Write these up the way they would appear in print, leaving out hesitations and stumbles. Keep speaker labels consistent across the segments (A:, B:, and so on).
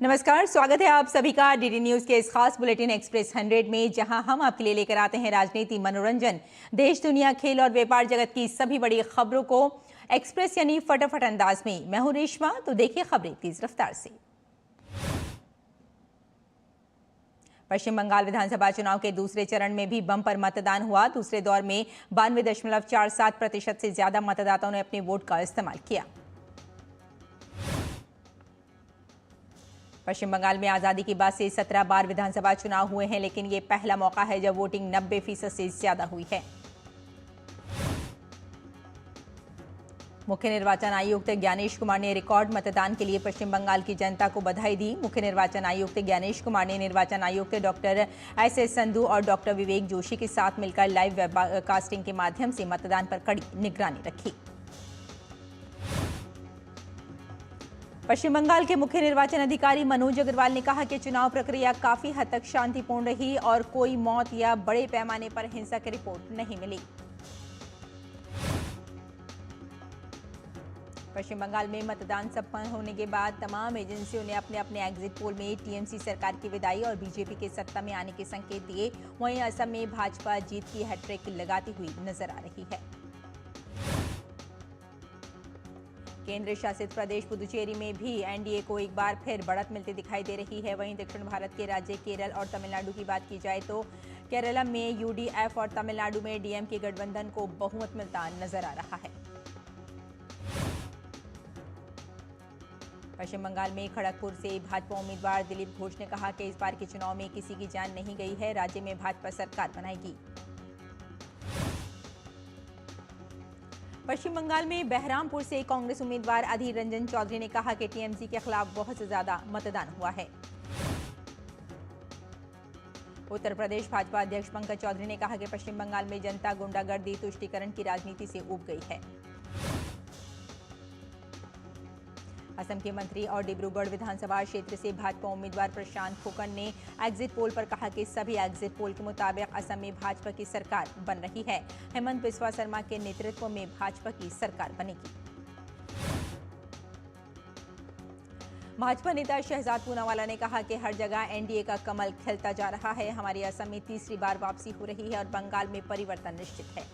A: नमस्कार, स्वागत है आप सभी का डीडी न्यूज के इस खास बुलेटिन एक्सप्रेस 100 में, जहां हम आपके लिए लेकर आते हैं राजनीति, मनोरंजन, देश दुनिया, खेल और व्यापार जगत की सभी बड़ी खबरों को एक्सप्रेस यानी फटाफट अंदाज में। मैं हूं रेशमा, तो देखिए खबरें तेज रफ्तार से। पश्चिम बंगाल विधानसभा चुनाव के दूसरे चरण में भी बम्पर मतदान हुआ। दूसरे दौर में 92.47% से ज्यादा मतदाताओं ने अपने वोट का इस्तेमाल किया। पश्चिम बंगाल में आजादी के बाद से 17 बार विधानसभा चुनाव हुए हैं, लेकिन ये पहला मौका है जब वोटिंग 90% से ज्यादा हुई है। मुख्य निर्वाचन आयुक्त ज्ञानेश कुमार ने रिकॉर्ड मतदान के लिए पश्चिम बंगाल की जनता को बधाई दी। मुख्य निर्वाचन आयुक्त ज्ञानेश कुमार ने निर्वाचन आयुक्त डॉक्टर एस संधू और डॉक्टर विवेक जोशी के साथ मिलकर लाइव वेबकास्टिंग के माध्यम से मतदान पर कड़ी निगरानी रखी। पश्चिम बंगाल के मुख्य निर्वाचन अधिकारी मनोज अग्रवाल ने कहा कि चुनाव प्रक्रिया काफी हद तक शांतिपूर्ण रही और कोई मौत या बड़े पैमाने पर हिंसा की रिपोर्ट नहीं मिली। पश्चिम बंगाल में मतदान संपन्न होने के बाद तमाम एजेंसियों ने अपने अपने एग्जिट पोल में टीएमसी सरकार की विदाई और बीजेपी के सत्ता में आने के संकेत दिए। वहीं असम में भाजपा जीत की हैट्रिक लगाती हुई नजर आ रही है। केंद्र शासित प्रदेश पुदुचेरी में भी एनडीए को एक बार फिर बढ़त मिलती दिखाई दे रही है। वहीं दक्षिण भारत के राज्य केरल और तमिलनाडु की बात की जाए तो केरल में यूडीएफ और तमिलनाडु में डीएमके गठबंधन को बहुमत मिलता नजर आ रहा है। पश्चिम बंगाल में खड़गपुर से भाजपा उम्मीदवार दिलीप घोष ने कहा कि इस बार के चुनाव में किसी की जान नहीं गई है, राज्य में भाजपा सरकार बनाएगी। पश्चिम बंगाल में बहरामपुर से कांग्रेस उम्मीदवार अधीर रंजन चौधरी ने कहा कि टीएमसी के खिलाफ बहुत ज्यादा मतदान हुआ है। उत्तर प्रदेश भाजपा अध्यक्ष पंकज चौधरी ने कहा कि पश्चिम बंगाल में जनता गुंडागर्दी, तुष्टीकरण की राजनीति से ऊब गई है। असम के मंत्री और डिब्रूगढ़ विधानसभा क्षेत्र से भाजपा उम्मीदवार प्रशांत फुकन ने एग्जिट पोल पर कहा कि सभी एग्जिट पोल के मुताबिक असम में भाजपा की सरकार बन रही है। हेमंत बिस्वा शर्मा के नेतृत्व में भाजपा की सरकार बनेगी। भाजपा नेता शहजाद पूनावाला ने कहा कि हर जगह एनडीए का कमल खिलता जा रहा है। हमारी असम में तीसरी बार वापसी हो रही है और बंगाल में परिवर्तन निश्चित है।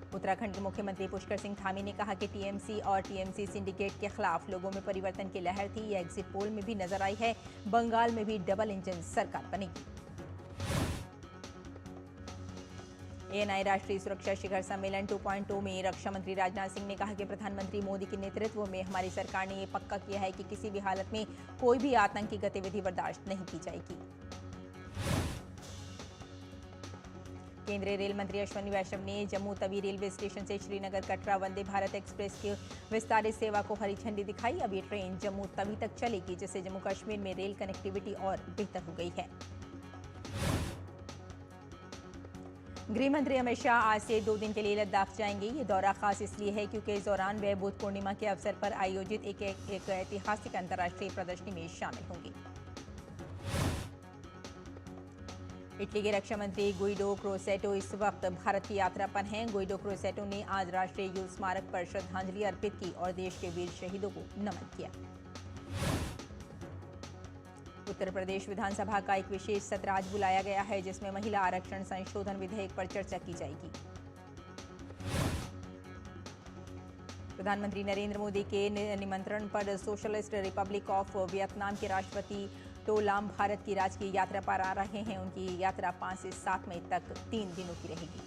A: उत्तराखंड के मुख्यमंत्री पुष्कर सिंह धामी ने कहा कि टीएमसी और टीएमसी सिंडिकेट के खिलाफ लोगों में परिवर्तन की लहर थी। यह एग्जिट पोल में भी नजर आई है। बंगाल में भी डबल इंजन सरकार बनेगी। एएनआई राष्ट्रीय सुरक्षा शिखर सम्मेलन 2.0 में रक्षा मंत्री राजनाथ सिंह ने कहा कि प्रधानमंत्री मोदी के नेतृत्व में हमारी सरकार ने यह पक्का किया है कि किसी भी हालत में कोई भी आतंकी गतिविधि बर्दाश्त नहीं की जाएगी। केंद्रीय रेल मंत्री अश्विनी वैष्णव ने जम्मू तवी रेलवे स्टेशन से श्रीनगर कटरा वंदे भारत एक्सप्रेस की विस्तारित सेवा को हरी झंडी दिखाई। अब ये ट्रेन जम्मू तवी तक चलेगी, जिससे जम्मू कश्मीर में रेल कनेक्टिविटी और बेहतर हो गई है। गृह मंत्री अमित शाह आज से 2 दिन के लिए लद्दाख जाएंगे। ये दौरा खास इसलिए है क्योंकि इस दौरान वे बुद्ध पूर्णिमा के अवसर पर आयोजित एक ऐतिहासिक अंतर्राष्ट्रीय प्रदर्शनी में शामिल होंगे। इटली के रक्षा मंत्री गुइडो क्रोसेटो इस वक्त भारत की यात्रा पर हैं। गुइडो क्रोसेटो ने आज राष्ट्रीय युद्ध स्मारक पर श्रद्धांजलि अर्पित की और देश के वीर शहीदों को नमन किया। उत्तर प्रदेश विधानसभा का एक विशेष सत्र आज बुलाया गया है, जिसमें महिला आरक्षण संशोधन विधेयक पर चर्चा की जाएगी। प्रधानमंत्री नरेंद्र मोदी के निमंत्रण पर सोशलिस्ट रिपब्लिक ऑफ वियतनाम के राष्ट्रपति तो लाम भारत की राजकीय यात्रा पर आ रहे हैं। उनकी यात्रा 5 से 7 मई तक 3 दिनों की रहेगी।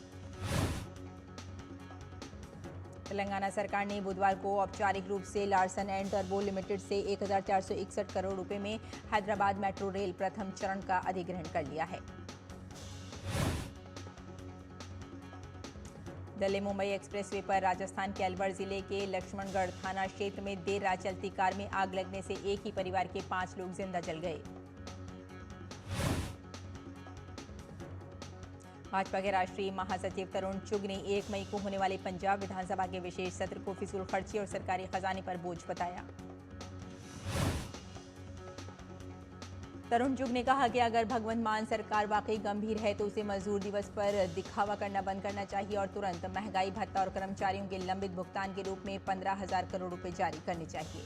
A: तेलंगाना सरकार ने बुधवार को औपचारिक रूप से लार्सन एंड टर्बो लिमिटेड से 1461 करोड़ रुपए में हैदराबाद मेट्रो रेल प्रथम चरण का अधिग्रहण कर लिया है। दिल्ली मुंबई एक्सप्रेसवे पर राजस्थान के अलवर जिले के लक्ष्मणगढ़ थाना क्षेत्र में देर रात चलती कार में आग लगने से एक ही परिवार के 5 लोग जिंदा जल गए। भाजपा के राष्ट्रीय महासचिव तरुण चुग ने 1 मई को होने वाले पंजाब विधानसभा के विशेष सत्र को फिजूल खर्ची और सरकारी खजाने पर बोझ बताया। तरुण चुग ने कहा कि अगर भगवंत मान सरकार वाकई गंभीर है तो उसे मजदूर दिवस पर दिखावा करना बंद करना चाहिए और तुरंत महंगाई भत्ता और कर्मचारियों के लंबित भुगतान के रूप में 15,000 करोड़ रुपए जारी करने चाहिए।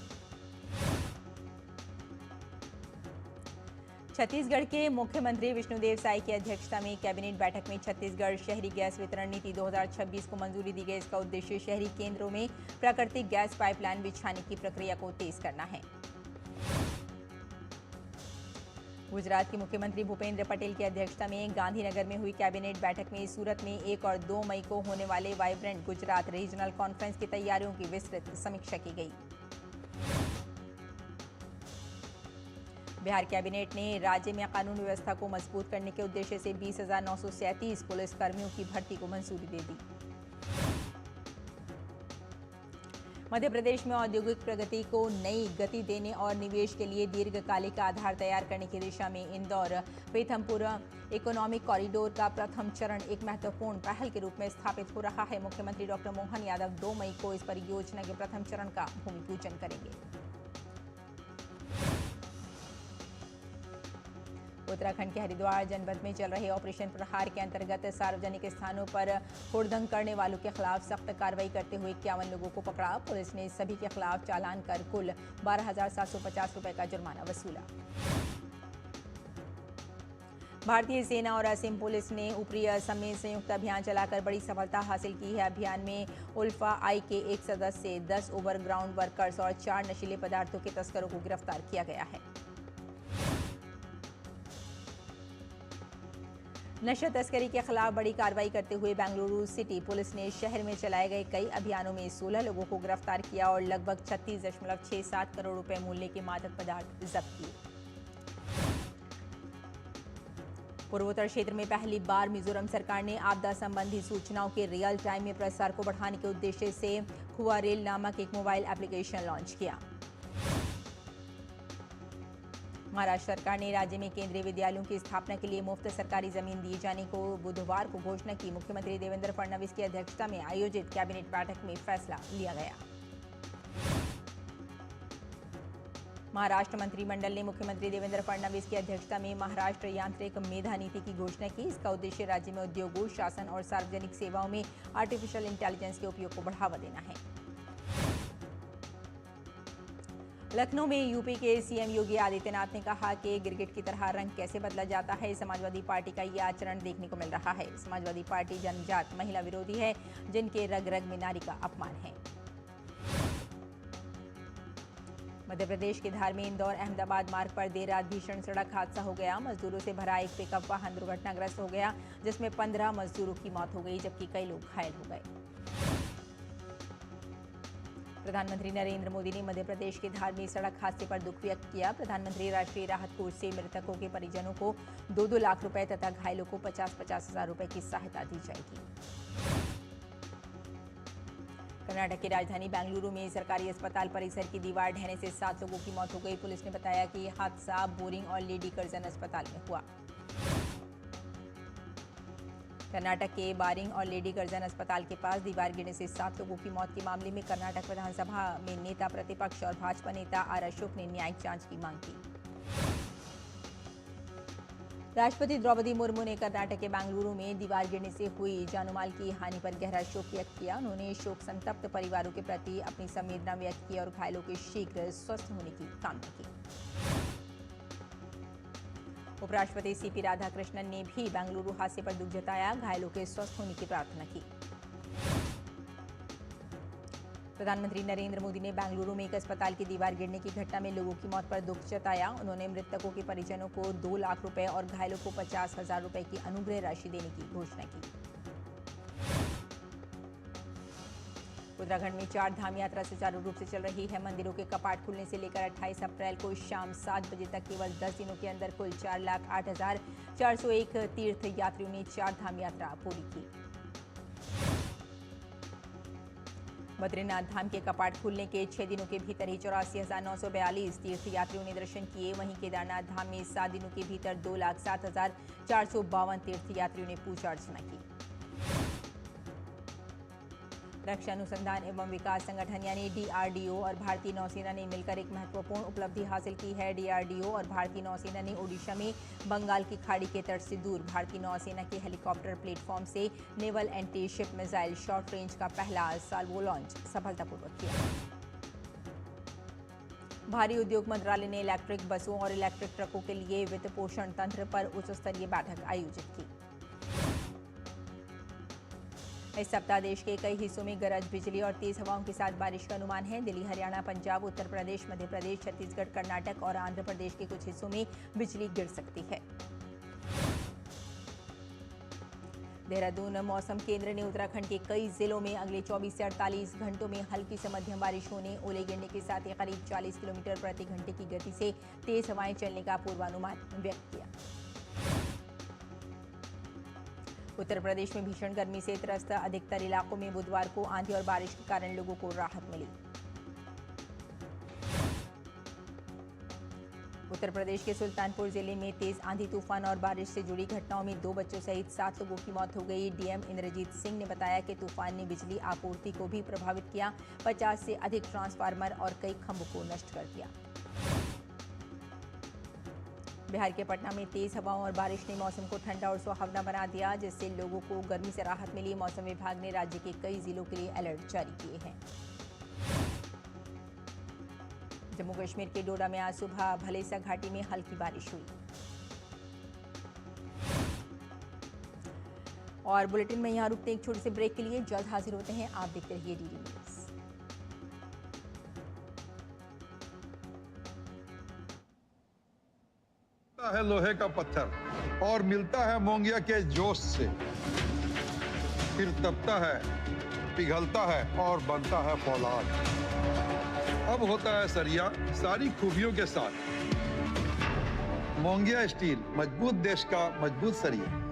A: छत्तीसगढ़ के मुख्यमंत्री विष्णुदेव साय की अध्यक्षता में कैबिनेट बैठक में छत्तीसगढ़ शहरी गैस वितरण नीति 2026 को मंजूरी दी गई। इसका उद्देश्य शहरी केंद्रों में प्राकृतिक गैस पाइपलाइन बिछाने की प्रक्रिया को तेज करना है। गुजरात के मुख्यमंत्री भूपेंद्र पटेल की अध्यक्षता में गांधीनगर में हुई कैबिनेट बैठक में सूरत में 1 और 2 मई को होने वाले वाइब्रेंट गुजरात रीजनल कॉन्फ्रेंस की तैयारियों की विस्तृत समीक्षा की गई। बिहार कैबिनेट ने राज्य में कानून व्यवस्था को मजबूत करने के उद्देश्य से 20,937 पुलिस कर्मियों की भर्ती को मंजूरी दे दी। मध्य प्रदेश में औद्योगिक प्रगति को नई गति देने और निवेश के लिए दीर्घकालिक आधार तैयार करने की दिशा में इंदौर पीथमपुर इकोनॉमिक कॉरिडोर का प्रथम चरण एक महत्वपूर्ण पहल के रूप में स्थापित हो रहा है। मुख्यमंत्री डॉक्टर मोहन यादव 2 मई को इस परियोजना के प्रथम चरण का भूमि पूजन करेंगे। उत्तराखंड के हरिद्वार जनपद में चल रहे ऑपरेशन प्रहार के अंतर्गत सार्वजनिक स्थानों पर हुड़दंग करने वालों के खिलाफ सख्त कार्रवाई करते हुए 51 लोगों को पकड़ा। पुलिस ने सभी के खिलाफ चालान कर कुल 12,750 रुपए का जुर्माना वसूला। भारतीय सेना और असम पुलिस ने ऊपरी असम में संयुक्त अभियान चलाकर बड़ी सफलता हासिल की है। अभियान में उल्फा आई के एक सदस्य, 10 ओवरग्राउंड वर्कर्स और 4 नशीले पदार्थों के तस्करों को गिरफ्तार किया गया है। नशा तस्करी के खिलाफ बड़ी कार्रवाई करते हुए बेंगलुरु सिटी पुलिस ने शहर में चलाए गए कई अभियानों में 16 लोगों को गिरफ्तार किया और लगभग 36.67 करोड़ रुपए मूल्य के मादक पदार्थ जब्त किए। पूर्वोत्तर क्षेत्र में पहली बार मिजोरम सरकार ने आपदा संबंधी सूचनाओं के रियल टाइम में प्रसार को बढ़ाने के उद्देश्य से हुआ रेल नामक एक मोबाइल एप्लीकेशन लॉन्च किया। महाराष्ट्र सरकार ने राज्य में केंद्रीय विद्यालयों की स्थापना के लिए मुफ्त सरकारी जमीन दिए जाने को बुधवार को घोषणा की। मुख्यमंत्री देवेंद्र फडणवीस की अध्यक्षता में आयोजित कैबिनेट बैठक में फैसला लिया गया। महाराष्ट्र मंत्रिमंडल ने मुख्यमंत्री देवेंद्र फडणवीस की अध्यक्षता में महाराष्ट्र यांत्रिक मेधा नीति की घोषणा की। इसका उद्देश्य राज्य में उद्योगों, शासन और सार्वजनिक सेवाओं में आर्टिफिशियल इंटेलिजेंस के उपयोग को बढ़ावा देना है। लखनऊ में यूपी के सीएम योगी आदित्यनाथ ने कहा कि गिरगिट की तरह रंग कैसे बदला जाता है। समाजवादी पार्टी का यह आचरण देखने को मिल रहा है। समाजवादी पार्टी जनजात महिला विरोधी है, जिनके रग रग में नारी का अपमान है। मध्य प्रदेश के धार में इंदौर अहमदाबाद मार्ग पर देर रात भीषण सड़क हादसा हो गया। मजदूरों से भरा एक पिकअप वाहन दुर्घटनाग्रस्त हो गया, जिसमें 15 मजदूरों की मौत हो गई, जबकि कई लोग घायल हो गए। प्रधानमंत्री नरेंद्र मोदी ने मध्य प्रदेश के धार में सड़क हादसे पर दुख व्यक्त किया। प्रधानमंत्री राष्ट्रीय राहत कोष से मृतकों के परिजनों को 2-2 लाख रुपए तथा घायलों को 50-50 हजार रुपए की सहायता दी जाएगी। कर्नाटक की राजधानी बेंगलुरु में सरकारी अस्पताल परिसर की दीवार ढहने से 7 लोगों की मौत हो गई। पुलिस ने बताया कि यह हादसा बोरिंग और लेडी कर्जन अस्पताल में हुआ। कर्नाटक के बारिंग और लेडी कर्जन अस्पताल के पास दीवार गिरने से 7 लोगों की मौत के मामले में कर्नाटक विधानसभा में नेता प्रतिपक्ष और भाजपा नेता आर अशोक ने न्यायिक जांच की मांग की। राष्ट्रपति द्रौपदी मुर्मू ने कर्नाटक के बेंगलुरु में दीवार गिरने से हुई जानमाल की हानि पर गहरा शोक व्यक्त किया। उन्होंने शोक संतप्त परिवारों के प्रति अपनी संवेदना व्यक्त की और घायलों के शीघ्र स्वस्थ होने की कामना की। उपराष्ट्रपति सीपी राधाकृष्णन ने भी बेंगलुरु हादसे पर दुख जताया, घायलों के स्वस्थ होने की प्रार्थना की। प्रधानमंत्री नरेंद्र मोदी ने बेंगलुरु में एक अस्पताल की दीवार गिरने की घटना में लोगों की मौत पर दुख जताया। उन्होंने मृतकों के परिजनों को 2 लाख रुपए और घायलों को 50,000 रुपए की अनुग्रह राशि देने की घोषणा की। उत्तराखंड में 4 धाम यात्रा सुचारू रूप से चल रही है। मंदिरों के कपाट खुलने से लेकर 28 अप्रैल को शाम 7 बजे तक केवल 10 दिनों के अंदर कुल 4,08,401 तीर्थ यात्रियों ने 4 धाम यात्रा पूरी की। बद्रीनाथ धाम के कपाट खुलने के 6 दिनों के भीतर ही 84,942 तीर्थ यात्रियों ने दर्शन किए। वहीं केदारनाथ धाम में 7 दिनों के भीतर 2,07,452 तीर्थ यात्रियों ने पूजा अर्चना की। रक्षा अनुसंधान एवं विकास संगठन यानी DRDO और भारतीय नौसेना ने मिलकर एक महत्वपूर्ण उपलब्धि हासिल की है। DRDO और भारतीय नौसेना ने ओडिशा में बंगाल की खाड़ी के तट से दूर भारतीय नौसेना के हेलीकॉप्टर प्लेटफॉर्म से naval anti ship missile short range का पहला साल्वो लॉन्च सफलतापूर्वक किया। भारी उद्योग मंत्रालय ने इलेक्ट्रिक बसों और इलेक्ट्रिक ट्रकों के लिए वित्त पोषण तंत्र पर उच्च स्तरीय बैठक आयोजित की। इस सप्ताह देश के कई हिस्सों में गरज बिजली और तेज हवाओं के साथ बारिश का अनुमान है। दिल्ली, हरियाणा, पंजाब, उत्तर प्रदेश, मध्य प्रदेश, छत्तीसगढ़, कर्नाटक और आंध्र प्रदेश के कुछ हिस्सों में बिजली गिर सकती है। देहरादून मौसम केंद्र ने उत्तराखंड के कई जिलों में अगले 24 से 48 घंटों में हल्की से मध्यम बारिश होने, ओले गिरने के साथ ही करीब 40 किलोमीटर प्रति घंटे की गति से तेज हवाएं चलने का पूर्वानुमान व्यक्त किया। उत्तर प्रदेश में भीषण गर्मी से त्रस्त अधिकतर इलाकों में बुधवार को आंधी और बारिश के कारण लोगों को राहत मिली। उत्तर प्रदेश के सुल्तानपुर जिले में तेज आंधी, तूफान और बारिश से जुड़ी घटनाओं में 2 बच्चों सहित 7 लोगों की मौत हो गई। डीएम इंद्रजीत सिंह ने बताया कि तूफान ने बिजली आपूर्ति को भी प्रभावित किया। 50 से अधिक ट्रांसफार्मर और कई खंभों को नष्ट कर दिया। बिहार के पटना में तेज हवाओं और बारिश ने मौसम को ठंडा और सुहावना बना दिया, जिससे लोगों को गर्मी से राहत मिली। मौसम विभाग ने राज्य के कई जिलों के लिए अलर्ट जारी किए हैं। जम्मू कश्मीर के डोडा में आज सुबह भलेसा घाटी में हल्की बारिश हुई। और बुलेटिन में यहां रुकते एक छोटे से ब्रेक के लिए, जल्द हाजिर होते हैं। आप देखते रहिए डीडी न्यूज।
B: है लोहे का पत्थर और मिलता है मोंगिया के जोश से, फिर तपता है, पिघलता है और बनता है फौलाद। अब होता है सरिया सारी खूबियों के साथ। मोंगिया स्टील, मजबूत देश का मजबूत सरिया।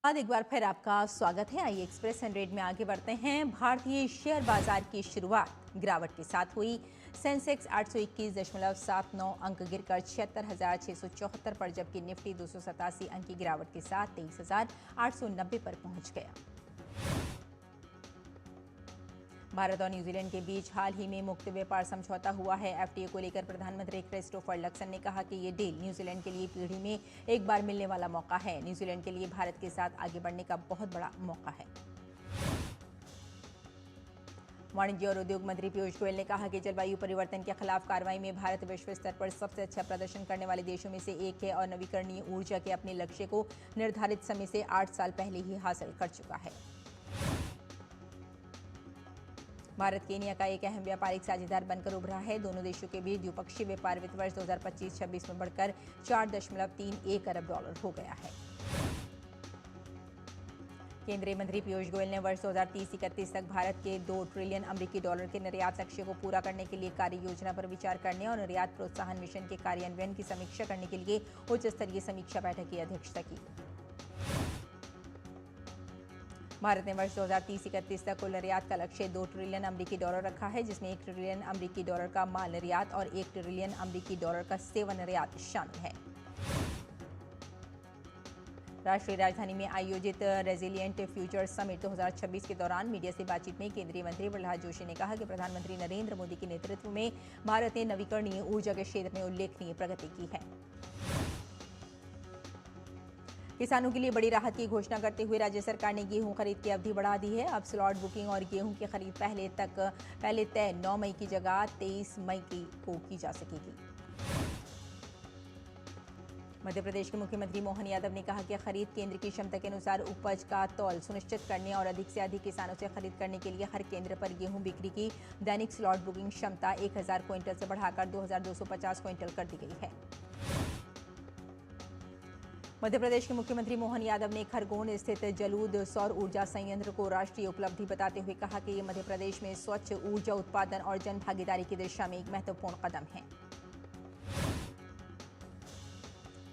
A: एक बार फिर आपका स्वागत है। आइए एक्सप्रेस 100 में आगे बढ़ते हैं। भारतीय शेयर बाजार की शुरुआत गिरावट के साथ हुई। सेंसेक्स 821.79 अंक गिरकर 76,674 पर, जबकि निफ्टी 287 अंक की गिरावट के साथ 23,890 पर पहुंच गया। भारत और न्यूजीलैंड के बीच हाल ही में मुक्त व्यापार समझौता हुआ है। एफटीए को लेकर प्रधानमंत्री क्रिस्टोफर लक्सन ने कहा कि ये डील न्यूजीलैंड के लिए पीढ़ी में एक बार मिलने वाला मौका है। न्यूजीलैंड के लिए भारत के साथ आगे बढ़ने का बहुत बड़ा मौका है। वाणिज्य और उद्योग मंत्री पीयूष गोयल ने कहा कि जलवायु परिवर्तन के खिलाफ कार्रवाई में भारत विश्व स्तर पर सबसे अच्छा प्रदर्शन करने वाले देशों में से एक है और नवीकरणीय ऊर्जा के अपने लक्ष्य को निर्धारित समय से 8 साल पहले ही हासिल कर चुका है। भारत केनिया का एक अहम व्यापारिक साझेदार बनकर उभरा है। दोनों देशों के बीच द्विपक्षीय व्यापार वित्त वर्ष 2025-26 में बढ़कर $4.31 अरब हो गया है। केंद्रीय मंत्री पीयूष गोयल ने वर्ष 2030-31 तक भारत के $2 ट्रिलियन अमेरिकी डॉलर के निर्यात लक्ष्य को पूरा करने के लिए कार्य योजना पर विचार करने और निर्यात प्रोत्साहन मिशन के कार्यान्वयन की समीक्षा करने के लिए उच्च स्तरीय समीक्षा बैठक की अध्यक्षता की। भारत ने वर्ष 2030-31 तक कुल निर्यात का लक्ष्य $2 ट्रिलियन अमेरिकी डॉलर रखा है, जिसमें $1 ट्रिलियन अमेरिकी डॉलर का माल निर्यात और $1 ट्रिलियन अमेरिकी डॉलर का सेवा निर्यात शामिल है। राष्ट्रीय राजधानी में आयोजित रेजिलिएंट फ्यूचर समिट 2026 के दौरान मीडिया से बातचीत में केंद्रीय मंत्री प्रहलाद जोशी ने कहा कि प्रधानमंत्री नरेंद्र मोदी के नेतृत्व में भारत ने नवीकरणीय ऊर्जा के क्षेत्र में उल्लेखनीय प्रगति की है। किसानों के लिए बड़ी राहत की घोषणा करते हुए राज्य सरकार ने गेहूं खरीद की अवधि बढ़ा दी है। अब स्लॉट बुकिंग और गेहूं की खरीद पहले तय 9 मई की जगह 23 मई को की जा सकेगी। मध्य प्रदेश के मुख्यमंत्री मोहन यादव ने कहा कि खरीद केंद्र की क्षमता के अनुसार उपज का तौल सुनिश्चित करने और अधिक से अधिक किसानों से खरीद करने के लिए हर केंद्र पर गेहूं बिक्री की दैनिक स्लॉट बुकिंग क्षमता 1000 क्विंटल से बढ़ाकर 2250 क्विंटल कर दी गई है। मध्य प्रदेश के मुख्यमंत्री मोहन यादव ने खरगोन स्थित जलूद सौर ऊर्जा संयंत्र को राष्ट्रीय उपलब्धि बताते हुए कहा कि ये मध्य प्रदेश में स्वच्छ ऊर्जा उत्पादन और जन भागीदारी की दिशा में एक महत्वपूर्ण कदम है।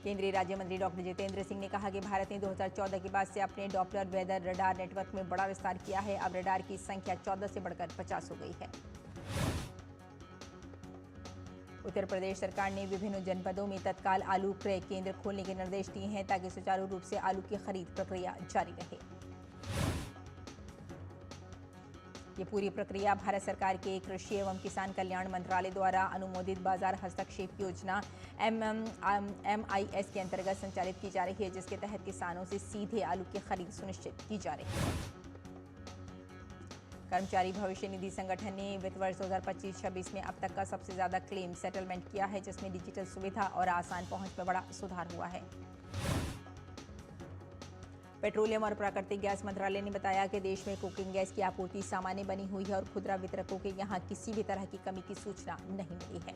A: केंद्रीय राज्य मंत्री डॉक्टर जितेंद्र सिंह ने कहा कि भारत ने 2014 के बाद से अपने डॉप्लर वेदर रडार नेटवर्क में बड़ा विस्तार किया है। अब रडार की संख्या 14 से बढ़कर 50 हो गई है। उत्तर प्रदेश सरकार ने विभिन्न जनपदों में तत्काल आलू क्रय केंद्र खोलने के निर्देश दिए हैं ताकि सुचारू रूप से आलू की खरीद प्रक्रिया जारी रहे। ये पूरी प्रक्रिया भारत सरकार के कृषि एवं किसान कल्याण मंत्रालय द्वारा अनुमोदित बाजार हस्तक्षेप योजना MIS के अंतर्गत संचालित की जा रही है, जिसके तहत किसानों से सीधे आलू की खरीद सुनिश्चित की जा रही है। कर्मचारी भविष्य निधि संगठन ने वित्त वर्ष 2025-26 में अब तक का सबसे ज्यादा क्लेम सेटलमेंट किया है, जिसमें डिजिटल सुविधा और आसान पहुंच में बड़ा सुधार हुआ है। पेट्रोलियम और प्राकृतिक गैस मंत्रालय ने बताया कि देश में कुकिंग गैस की आपूर्ति सामान्य बनी हुई है और खुदरा वितरकों के यहां किसी भी तरह की कमी की सूचना नहीं मिली है।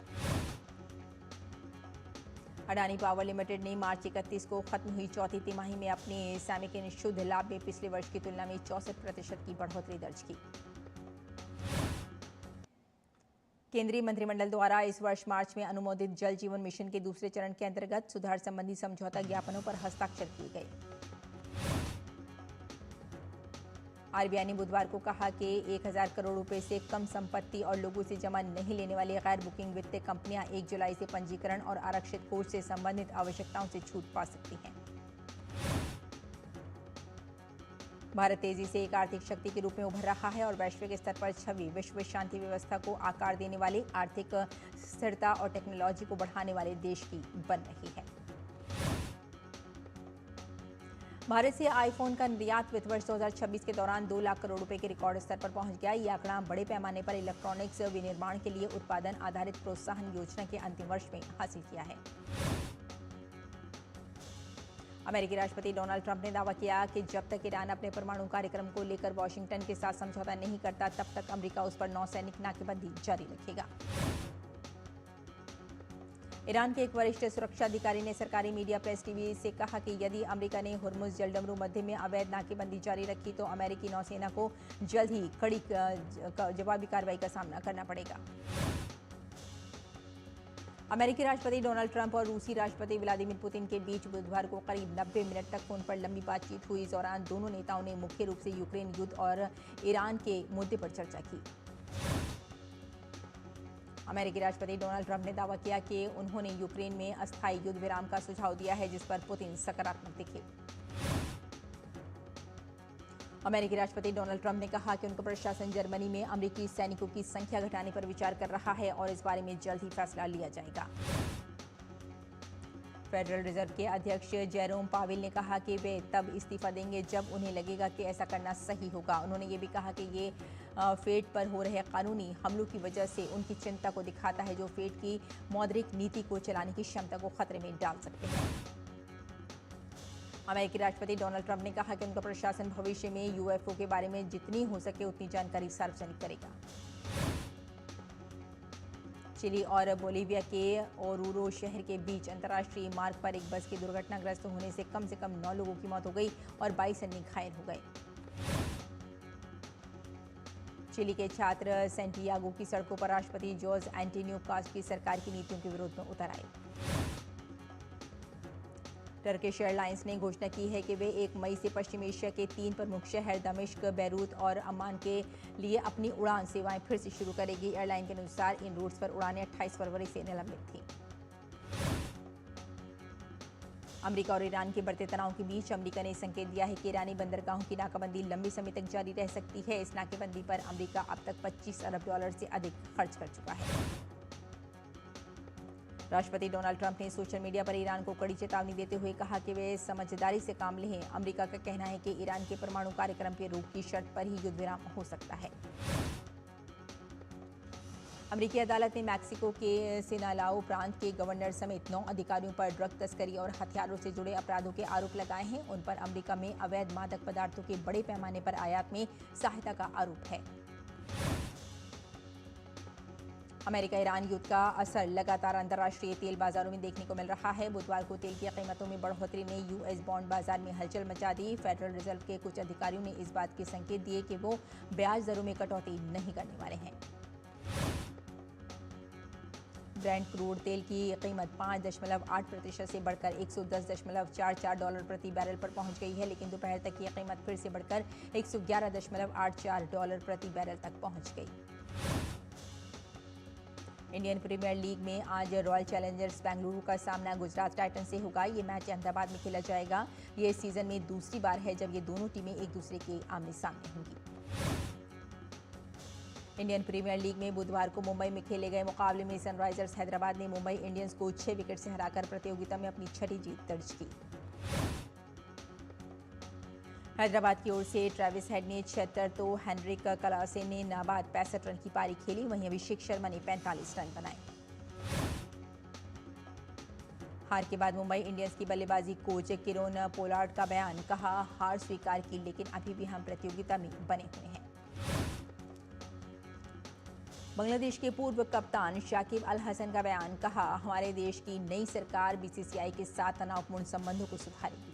A: अडानी पावर लिमिटेड ने मार्च 31 को खत्म हुई चौथी तिमाही में अपने समेकित शुद्ध लाभ में पिछले वर्ष की तुलना में 64% की बढ़ोतरी दर्ज की। केंद्रीय मंत्रिमंडल द्वारा इस वर्ष मार्च में अनुमोदित जल जीवन मिशन के दूसरे चरण के अंतर्गत सुधार संबंधी समझौता ज्ञापनों पर हस्ताक्षर किए गए। आरबीआई ने बुधवार को कहा कि 1000 करोड़ रुपए से कम संपत्ति और लोगों से जमा नहीं लेने वाली गैर बुकिंग वित्तीय कंपनियां 1 जुलाई से पंजीकरण और आरक्षित कोष से संबंधित आवश्यकताओं से छूट पा सकती हैं। भारत तेजी से एक आर्थिक शक्ति के रूप में उभर रहा है और वैश्विक स्तर पर छवि विश्व शांति व्यवस्था को आकार देने वाले, आर्थिक स्थिरता और टेक्नोलॉजी को बढ़ाने वाले देश की बन रही है। भारत से आईफोन का निर्यात वित्त वर्ष 2026 के दौरान 2 लाख करोड़ रुपए के रिकॉर्ड स्तर पर पहुंच गया। ये आंकड़ा बड़े पैमाने पर इलेक्ट्रॉनिक्स विनिर्माण के लिए उत्पादन आधारित प्रोत्साहन योजना के अंतिम वर्ष में हासिल किया है। अमेरिकी राष्ट्रपति डोनाल्ड ट्रंप ने दावा किया कि जब तक ईरान अपने परमाणु कार्यक्रम को लेकर वॉशिंगटन के साथ समझौता नहीं करता, तब तक अमेरिका उस पर नौसैनिक नाकेबंदी जारी रखेगा। ईरान के एक वरिष्ठ सुरक्षा अधिकारी ने सरकारी मीडिया प्रेस टीवी से कहा कि यदि अमेरिका ने हुर्मुज जलडमरू मध्य में अवैध नाकेबंदी जारी रखी तो अमेरिकी नौसेना को जल्द ही कड़ी जवाबी कार्रवाई का सामना करना पड़ेगा। अमेरिकी राष्ट्रपति डोनाल्ड ट्रंप और रूसी राष्ट्रपति व्लादिमीर पुतिन के बीच बुधवार को करीब 90 मिनट तक फोन पर लंबी बातचीत हुई। इस दौरान दोनों नेताओं ने मुख्य रूप से यूक्रेन युद्ध और ईरान के मुद्दे पर चर्चा की। अमेरिकी राष्ट्रपति डोनाल्ड ट्रंप ने दावा किया कि उन्होंने यूक्रेन में अस्थायी युद्ध विराम का सुझाव दिया है, जिस पर पुतिन सकारात्मक दिखे। अमेरिकी राष्ट्रपति डोनाल्ड ट्रंप ने कहा कि उनका प्रशासन जर्मनी में अमेरिकी सैनिकों की संख्या घटाने पर विचार कर रहा है और इस बारे में जल्द ही फैसला लिया जाएगा। फेडरल रिजर्व के अध्यक्ष जेरोम पावेल ने कहा कि वे तब इस्तीफा देंगे जब उन्हें लगेगा कि ऐसा करना सही होगा। उन्होंने ये भी कहा कि ये फेड पर हो रहे कानूनी हमलों की वजह से उनकी चिंता को दिखाता है, जो फेड की मौद्रिक नीति को चलाने की क्षमता को खतरे में डाल सकते हैं। अमेरिकी राष्ट्रपति डोनाल्ड ट्रंप ने कहा कि उनका प्रशासन भविष्य में यूएफओ के बारे में जितनी हो सके उतनी जानकारी सार्वजनिक करेगा। चिली और बोलीविया के ओरूरो शहर के बीच अंतर्राष्ट्रीय मार्ग पर एक बस के दुर्घटनाग्रस्त होने से कम 9 लोगों की मौत हो गई और 22 अन्य घायल हो गए। चिली के छात्र सेंटियागो की सड़कों पर राष्ट्रपति जोर्ज एंटोनियो कास्ट की सरकार की नीतियों के विरोध में उतर आए। टर्किश एयरलाइंस ने घोषणा की है कि वे 1 मई से पश्चिम एशिया के 3 प्रमुख शहर दमिश्क, बैरूत और अम्मान के लिए अपनी उड़ान सेवाएं फिर से शुरू करेगी। एयरलाइन के अनुसार इन रूट्स पर उड़ानें 28 फरवरी से निलंबित थीं। अमेरिका और ईरान के बढ़ते तनाव के बीच अमेरिका ने संकेत दिया है कि ईरानी बंदरगाहों की नाकाबंदी लंबे समय तक जारी रह सकती है। इस नाकेबंदी पर अमेरिका अब तक $25 अरब से अधिक खर्च कर चुका है। राष्ट्रपति डोनाल्ड ट्रंप ने सोशल मीडिया पर ईरान को कड़ी चेतावनी देते हुए कहा कि वे समझदारी से काम लें। अमेरिका का कहना है कि ईरान के परमाणु कार्यक्रम के रोक की शर्त पर ही युद्ध विराम हो सकता है। अमेरिकी अदालत ने मैक्सिको के सिनालाओ प्रांत के गवर्नर समेत 9 अधिकारियों पर ड्रग तस्करी और हथियारों से जुड़े अपराधों के आरोप लगाए हैं। उन पर अमेरिका में अवैध मादक पदार्थों के बड़े पैमाने पर आयात में सहायता का आरोप है। अमेरिका ईरान युद्ध का असर लगातार अंतर्राष्ट्रीय तेल बाजारों में देखने को मिल रहा है। बुधवार को तेल की कीमतों में बढ़ोतरी ने यूएस बॉन्ड बाजार में हलचल मचा दी। फेडरल रिजर्व के कुछ अधिकारियों ने इस बात के संकेत दिए कि वो ब्याज दरों में कटौती नहीं करने वाले हैं। ब्रेंट क्रूड तेल की कीमत 5.8% से बढ़कर $110.44 प्रति बैरल पर पहुंच गई है, लेकिन दोपहर तक ये कीमत फिर से बढ़कर $111.84 प्रति बैरल तक पहुंच गई। इंडियन प्रीमियर लीग में आज रॉयल चैलेंजर्स बेंगलुरु का सामना गुजरात टाइटंस से होगा। ये मैच अहमदाबाद में खेला जाएगा। ये इस सीजन में दूसरी बार है जब ये दोनों टीमें एक दूसरे के आमने सामने होंगी। इंडियन प्रीमियर लीग में बुधवार को मुंबई में खेले गए मुकाबले में सनराइजर्स हैदराबाद ने मुंबई इंडियंस को 6 विकेट से हराकर प्रतियोगिता में अपनी छठी जीत दर्ज की। हैदराबाद की ओर से ट्रेविस हेड ने 76 तो हेनरिक कलासे ने नाबाद 65 रन की पारी खेली। वहीं अभिषेक शर्मा ने 45 रन बनाए। हार के बाद मुंबई इंडियंस की बल्लेबाजी कोच किरोन पोलार्ड का बयान, कहा हार स्वीकार की लेकिन अभी भी हम प्रतियोगिता में बने हुए हैं। बांग्लादेश के पूर्व कप्तान शाकिब अल हसन का बयान, कहा हमारे देश की नई सरकार बीसीसीआई के साथ तनावपूर्ण संबंधों को सुधारेगी।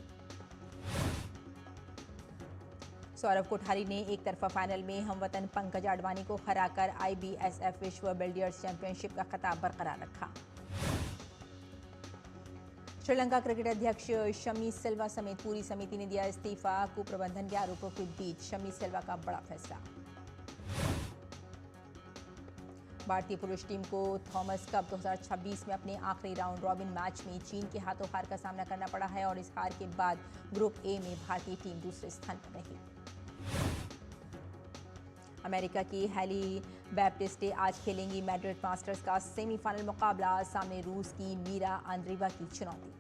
A: सौरव कोठारी ने एक तरफा फाइनल में हमवतन पंकज आडवाणी को हराकर IBSF विश्व बिलियर्ड्स चैंपियनशिप का खिताब बरकरार रखा। श्रीलंका क्रिकेट अध्यक्ष शमी सिल्वा समेत पूरी समिति ने दिया इस्तीफा। कुप्रबंधन के आरोपों के बीच शमी सिल्वा का बड़ा फैसला। भारतीय पुरुष टीम को थॉमस कप 2026 में अपने आखिरी राउंड रॉबिन मैच में चीन के हाथों हार का सामना करना पड़ा है और इस हार के बाद ग्रुप ए में भारतीय टीम दूसरे स्थान पर रही। अमेरिका की हैली बैप्टिस्टे आज खेलेंगी मैड्रिड मास्टर्स का सेमीफाइनल मुकाबला। सामने रूस की मीरा आंद्रीवा की चुनौती।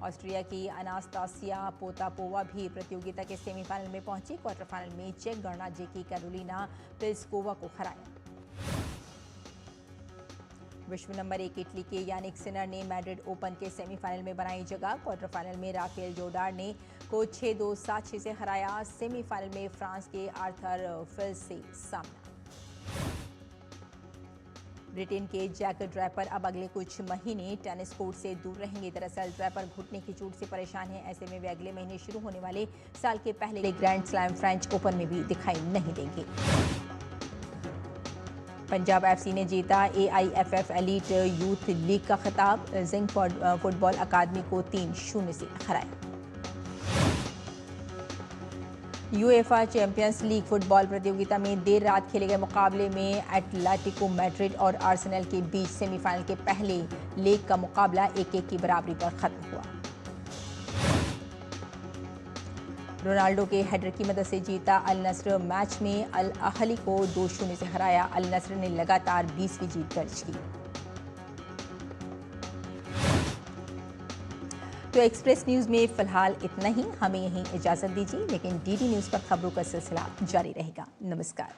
A: ऑस्ट्रिया की अनास्तासिया पोतापोवा भी प्रतियोगिता के सेमीफाइनल में पहुंची। क्वार्टर फाइनल में चेक गणराज्य की कैरोलिना प्लिस्कोवा को हराया। विश्व नंबर 1 इटली के यानिक सिनर ने मैड्रिड ओपन के सेमीफाइनल में बनाई जगह। क्वार्टर फाइनल में राफेल जोडार ने को 6-2, 7-6 से हराया। सेमीफाइनल में फ्रांस के आर्थर फिल से सामना। ब्रिटेन के जैक ड्रैपर अब अगले कुछ महीने टेनिस कोर्ट से दूर रहेंगे। दरअसल ड्रैपर घुटने की चोट से परेशान है। ऐसे में वे अगले महीने शुरू होने वाले साल के पहले ग्रैंड स्लैम फ्रेंच ओपन में भी दिखाई नहीं देंगे। पंजाब FC ने जीता AIFF एलीट यूथ लीग का खिताब। जिंक फुटबॉल अकादमी को 3-0 से हराया। UEFA चैंपियंस लीग फुटबॉल प्रतियोगिता में देर रात खेले गए मुकाबले में एटलेटिको मैड्रिड और आर्सेनल के बीच सेमीफाइनल के पहले लेग का मुकाबला 1-1 की बराबरी पर खत्म हुआ। रोनाल्डो के हेडर की मदद से जीता अल नस्र मैच में अल अहली को 2-0 से हराया। अल नस्र ने लगातार 20वीं जीत दर्ज की। तो एक्सप्रेस न्यूज में फिलहाल इतना ही। हमें यहीं इजाजत दीजिए, लेकिन DD न्यूज पर खबरों का सिलसिला जारी रहेगा। नमस्कार।